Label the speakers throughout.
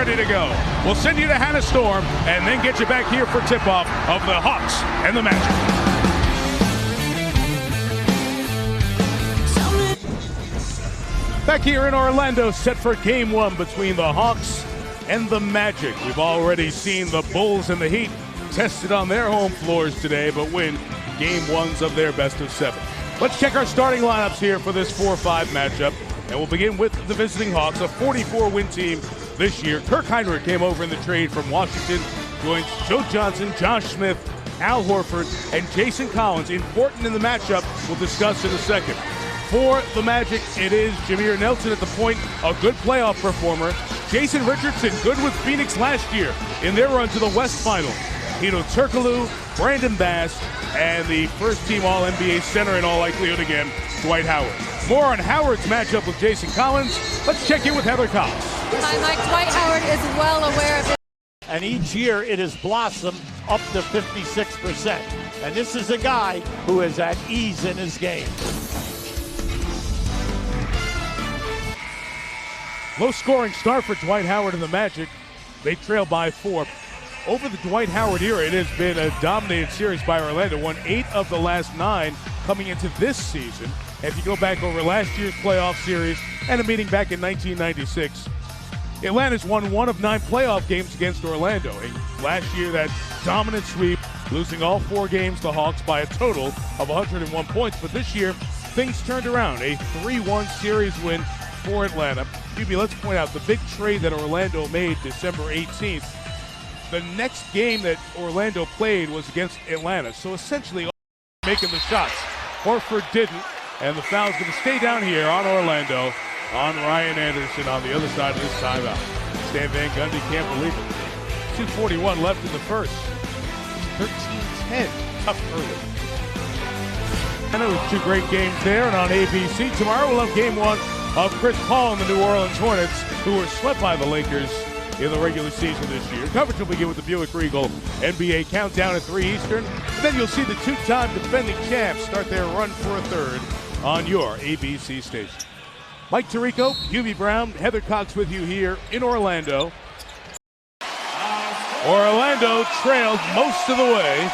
Speaker 1: ready to go. We'll send you to Hannah Storm and then get you back here for tip-off of the Hawks and the Magic. Back here in Orlando, set for game one between the Hawks and the Magic. We've already seen the Bulls and the Heat tested on their home floors today, but win game ones of their best of seven. Let's check our starting lineups here for this 4-5 matchup, and we'll begin with the visiting Hawks, a 44-win team this year. Kirk Hinrich came over in the trade from Washington, joins Joe Johnson, Josh Smith, Al Horford, and Jason Collins. Important in the matchup, we'll discuss in a second. For the Magic, it is Jameer Nelson at the point, a good playoff performer. Jason Richardson, good with Phoenix last year in their run to the West Final. Hedo Turkoglu, Brandon Bass, and the first-team All-NBA center in all likelihood again, Dwight Howard. More on Howard's matchup with Jason Collins. Let's check in with Heather Collins.
Speaker 2: Hi, Mike. Dwight Howard is well aware of it.
Speaker 3: And each year it has blossomed up to 56%. And this is a guy who is at ease in his game.
Speaker 1: Low-scoring start for Dwight Howard and the Magic. They trail by 4. Over the Dwight Howard era, it has been a dominated series by Orlando. Won 8 of the last 9 coming into this season. And if you go back over last year's playoff series and a meeting back in 1996, Atlanta's won 1 of 9 playoff games against Orlando. And last year, that dominant sweep, losing all 4 games to Hawks by a total of 101 points. But this year, things turned around. A 3-1 series win for Atlanta. Hubie, let's point out the big trade that Orlando made December 18th. The next game that Orlando played was against Atlanta. So essentially making the shots. Horford didn't, and the foul's going to stay down here on Orlando, on Ryan Anderson on the other side of this timeout. Stan Van Gundy can't believe it. 2:41 left in the first. 13-10, tough early. And it was 2 great games there, and on ABC tomorrow we'll have game 1 of Chris Paul and the New Orleans Hornets, who were swept by the Lakers in the regular season this year. Coverage will begin with the Buick Regal NBA Countdown at 3 Eastern. And then you'll see the 2-time defending champs start their run for a third on your ABC station. Mike Tirico, Hubie Brown, Heather Cox with you here in Orlando. Orlando trailed most of the way.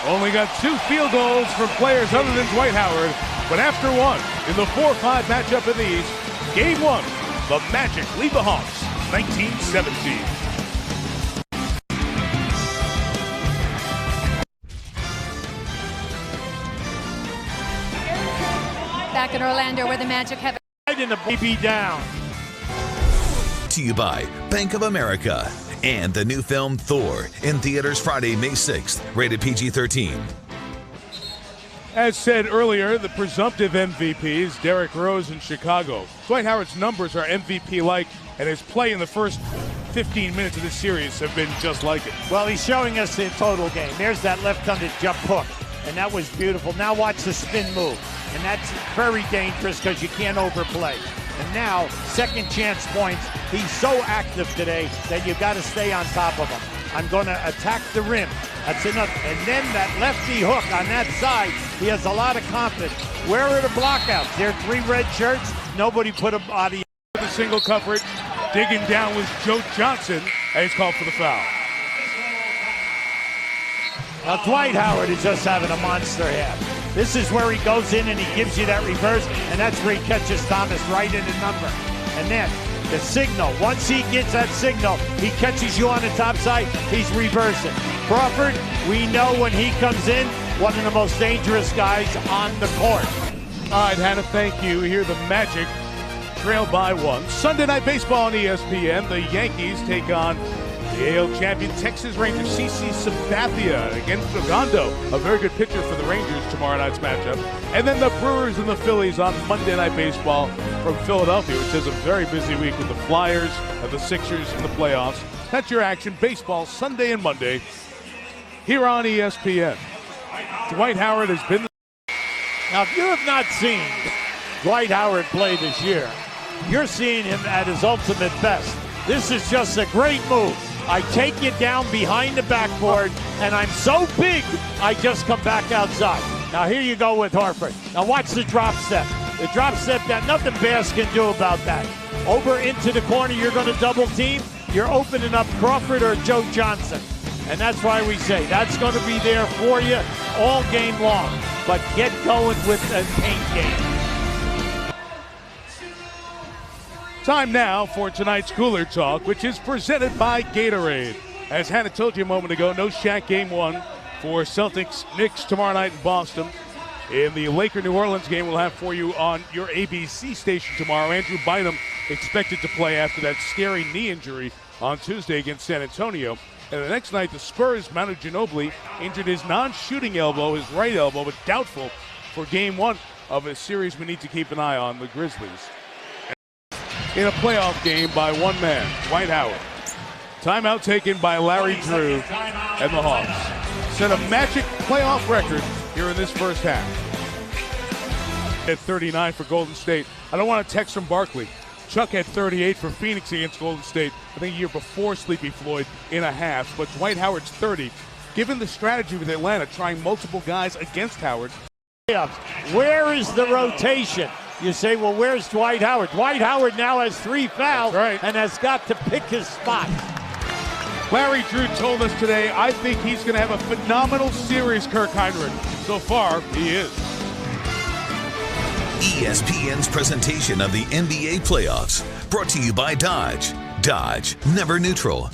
Speaker 1: Only got 2 field goals from players other than Dwight Howard. But after 1 in the 4-5 matchup in the East, game 1, the Magic lead the Hawks, 19-17.
Speaker 2: Back in Orlando where the Magic have
Speaker 3: Right in the baby down.
Speaker 4: To you by Bank of America and the new film Thor in theaters Friday, May 6th, rated PG-13.
Speaker 1: As said earlier, the presumptive MVPs, Derrick Rose in Chicago. Dwight Howard's numbers are MVP-like, and his play in the first 15 minutes of this series have been just like it.
Speaker 3: Well, he's showing us the total game. There's that left-handed jump hook, and that was beautiful. Now watch the spin move, and that's very dangerous because you can't overplay. And now, second chance points. He's so active today that you've got to stay on top of him. I'm going to attack the rim. That's enough. And then that lefty hook on that side, he has a lot of confidence. Where are the blockouts? There are 3 red shirts. Nobody put a body.
Speaker 1: The single coverage, digging down was Joe Johnson, and he's called for the foul.
Speaker 3: Now Dwight Howard is just having a monster half. This is where he goes in and he gives you that reverse, and that's where he catches Thomas right in the number. And then the signal, once he gets that signal, he catches you on the top side, he's reversing. Crawford, we know when he comes in, one of the most dangerous guys on the court.
Speaker 1: All right, Hannah, thank you. Here the Magic trail by 1. Sunday Night Baseball on ESPN. The Yankees take on the AL champion Texas Rangers, CC Sabathia against Ogando, a very good pitcher for the Rangers tomorrow night's matchup. And then the Brewers and the Phillies on Monday Night Baseball from Philadelphia, which is a very busy week with the Flyers and the Sixers in the playoffs. That's your action. Baseball Sunday and Monday here on ESPN. Dwight Howard has been.
Speaker 3: Now, if you have not seen Dwight Howard play this year, you're seeing him at his ultimate best. This is just a great move. I take you down behind the backboard, and I'm so big, I just come back outside. Now here you go with Horford. Now watch the drop step. The drop step, that nothing Bass can do about that. over into the corner, you're going to double team. You're opening up Crawford or Joe Johnson. And that's why we say that's going to be there for you all game long. But get going with a paint game.
Speaker 1: Time now for tonight's Cooler Talk, which is presented by Gatorade. As Hannah told you a moment ago, no Shaq game one for Celtics Knicks tomorrow night in Boston. In the Laker-New Orleans game, we'll have for you on your ABC station tomorrow. Andrew Bynum expected to play after that scary knee injury on Tuesday against San Antonio. And the next night, the Spurs, Manu Ginobili, injured his non-shooting elbow, his right elbow, but doubtful for game one of a series we need to keep an eye on, the Grizzlies. In a playoff game by one man, Dwight Howard. Timeout taken by Larry Drew and the Hawks. Set a Magic playoff record here in this first half. At 39 for Golden State. I don't want to text from Barkley. Chuck had 38 for Phoenix against Golden State, I think a year before Sleepy Floyd in a half. But Dwight Howard's 30. Given the strategy with Atlanta trying multiple guys against Howard.
Speaker 3: Where is the rotation? You say, well, where's Dwight Howard? Dwight Howard now has 3 fouls and has got to pick his spot.
Speaker 1: Larry Drew told us today, I think he's going to have a phenomenal series, Kirk Heinrich. So far, he is.
Speaker 4: ESPN's presentation of the NBA playoffs, brought to you by Dodge. Dodge, never neutral.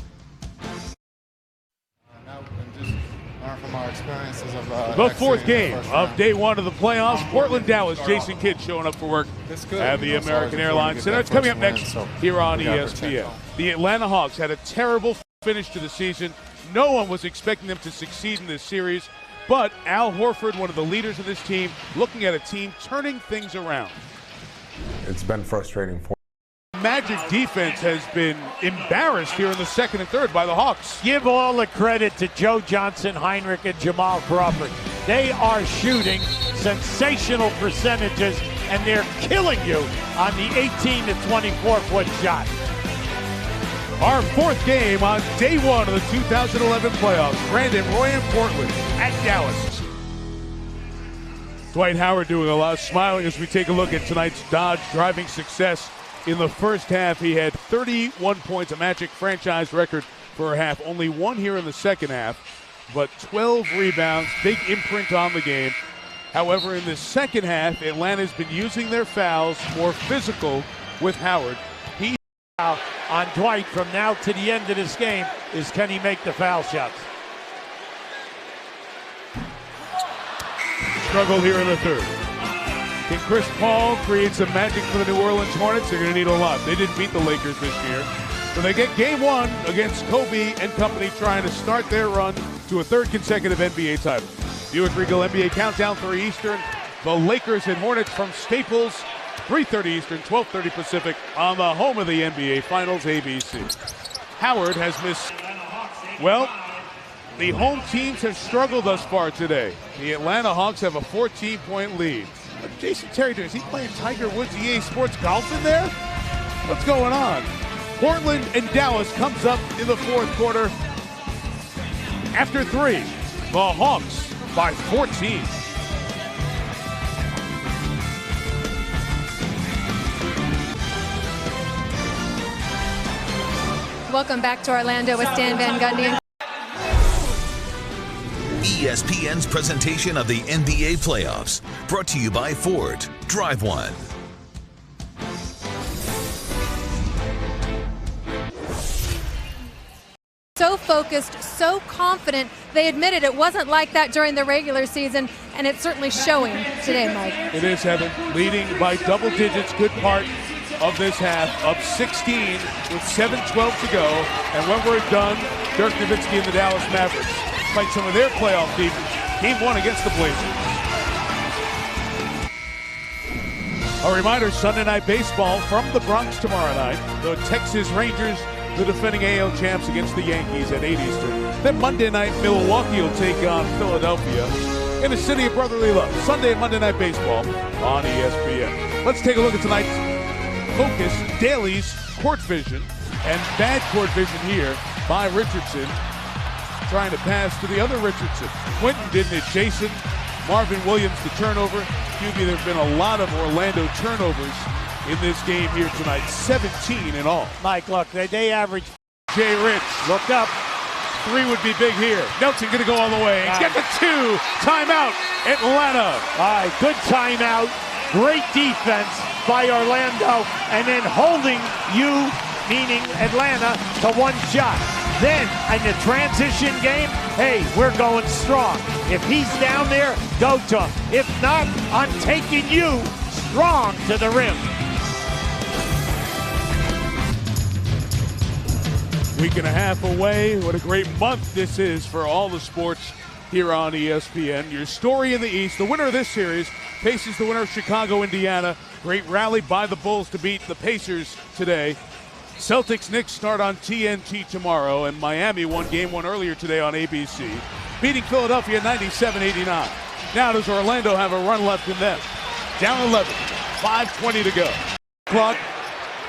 Speaker 5: From our experiences of
Speaker 1: the fourth game of day one of the playoffs. Portland, Dallas. Jason Kidd showing up for work at the American Airlines Center. It's coming up next here on ESPN. The Atlanta Hawks had a terrible finish to the season. No one was expecting them to succeed in this series, but Al Horford, one of the leaders of this team, looking at a team turning things around.
Speaker 5: It's been frustrating for
Speaker 1: Magic defense has been embarrassed here in the second and third by the Hawks.
Speaker 3: Give all the credit to Joe Johnson, Heinrich, and Jamal Crawford. They are shooting sensational percentages, and they're killing you on the 18 to 24-foot shot.
Speaker 1: Our fourth game on day one of the 2011 playoffs. Brandon, Roy, and Portland at Dallas. Dwight Howard doing a lot of smiling as we take a look at tonight's Dodge driving success. In the first half, he had 31 points, a Magic franchise record for a half. Only one here in the second half, but 12 rebounds, big imprint on the game. However, in the second half, Atlanta's been using their fouls, more physical with Howard. He
Speaker 3: on Dwight from now to the end of this game is, can he make the foul shots?
Speaker 1: Struggle here in the third. Can Chris Paul create some magic for the New Orleans Hornets? They're going to need a lot. They didn't beat the Lakers this year. So they get game one against Kobe and company, trying to start their run to a third consecutive NBA title. Buick Regal NBA Countdown, 3 Eastern. The Lakers and Hornets from Staples, 3:30 Eastern, 12:30 Pacific, on the home of the NBA Finals, ABC. Howard has missed. Well, the home teams have struggled thus far today. The Atlanta Hawks have a 14-point lead. Jason Terry, is he playing Tiger Woods EA Sports Golf in there? What's going on? Portland and Dallas comes up in the fourth quarter. After 3, the Hawks by 14.
Speaker 2: Welcome back to Orlando with Stan Van Gundy.
Speaker 4: ESPN's presentation of the NBA playoffs, brought to you by Ford. Drive one.
Speaker 2: So focused, so confident. They admitted it wasn't like that during the regular season, and it's certainly showing today, Mike.
Speaker 1: It is, Heather. Leading by double digits, good part of this half, up 16 with 7:12 to go. And when we're done, Dirk Nowitzki and the Dallas Mavericks fight some of their playoff defense. Game 1 against the Blazers. A reminder, Sunday Night Baseball from the Bronx tomorrow night. The Texas Rangers, the defending AL champs, against the Yankees at 8 Eastern. Then Monday night, Milwaukee will take on Philadelphia in the city of brotherly love. Sunday and Monday Night Baseball on ESPN. Let's take a look at tonight's Focus Daily's Court Vision, and bad court vision here by Richardson. Trying to pass to the other Richardson. Quentin didn't hit Jason. Marvin Williams, the turnover. Hubie, there have been a lot of Orlando turnovers in this game here tonight. 17 in all.
Speaker 3: Mike, look, they average.
Speaker 1: Jay Rich.
Speaker 3: Look up.
Speaker 1: 3 would be big here. Nelson going to go all the way. Get the 2. Timeout, Atlanta.
Speaker 3: All right, good timeout. Great defense by Orlando. And then holding you, meaning Atlanta, to one shot. Then, in the transition game, hey, we're going strong. If he's down there, go to him. If not, I'm taking you strong to the rim.
Speaker 1: Week and a half away. What a great month this is for all the sports here on ESPN. Your story in the East. The winner of this series faces the winner of Chicago, Indiana. Great rally by the Bulls to beat the Pacers today. Celtics-Knicks start on TNT tomorrow, and Miami won Game 1 earlier today on ABC, beating Philadelphia 97-89. Now does Orlando have a run left in them? Down 11, 5:20 to go. Clock.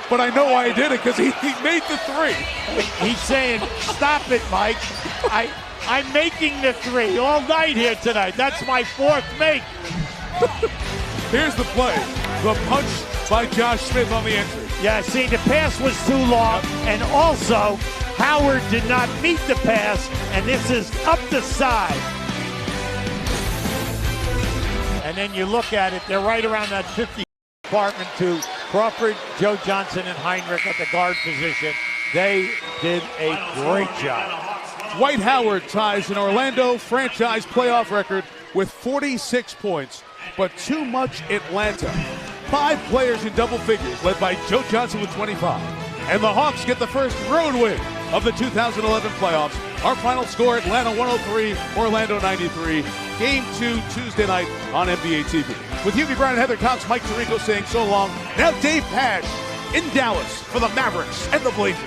Speaker 1: But I know why he did it, because he made the 3.
Speaker 3: He's saying, stop it, Mike. I'm making the 3 all night here tonight. That's my 4th make.
Speaker 1: Here's the play. The punch by Josh Smith on the entry.
Speaker 3: Yeah, see, the pass was too long, and also Howard did not meet the pass, and this is up the side. And then you look at it, they're right around that 50 department to Crawford, Joe Johnson, and Heinrich at the guard position. They did a great job.
Speaker 1: Dwight Howard ties an Orlando franchise playoff record with 46 points, but too much Atlanta. 5 players in double figures, led by Joe Johnson with 25. And the Hawks get the first road win of the 2011 playoffs. Our final score, Atlanta 103, Orlando 93. Game 2 Tuesday night on NBA TV. With Hubie, Breen, and Heather Cox, Mike Tirico saying so long. Now Dave Pasch in Dallas for the Mavericks and the Blazers.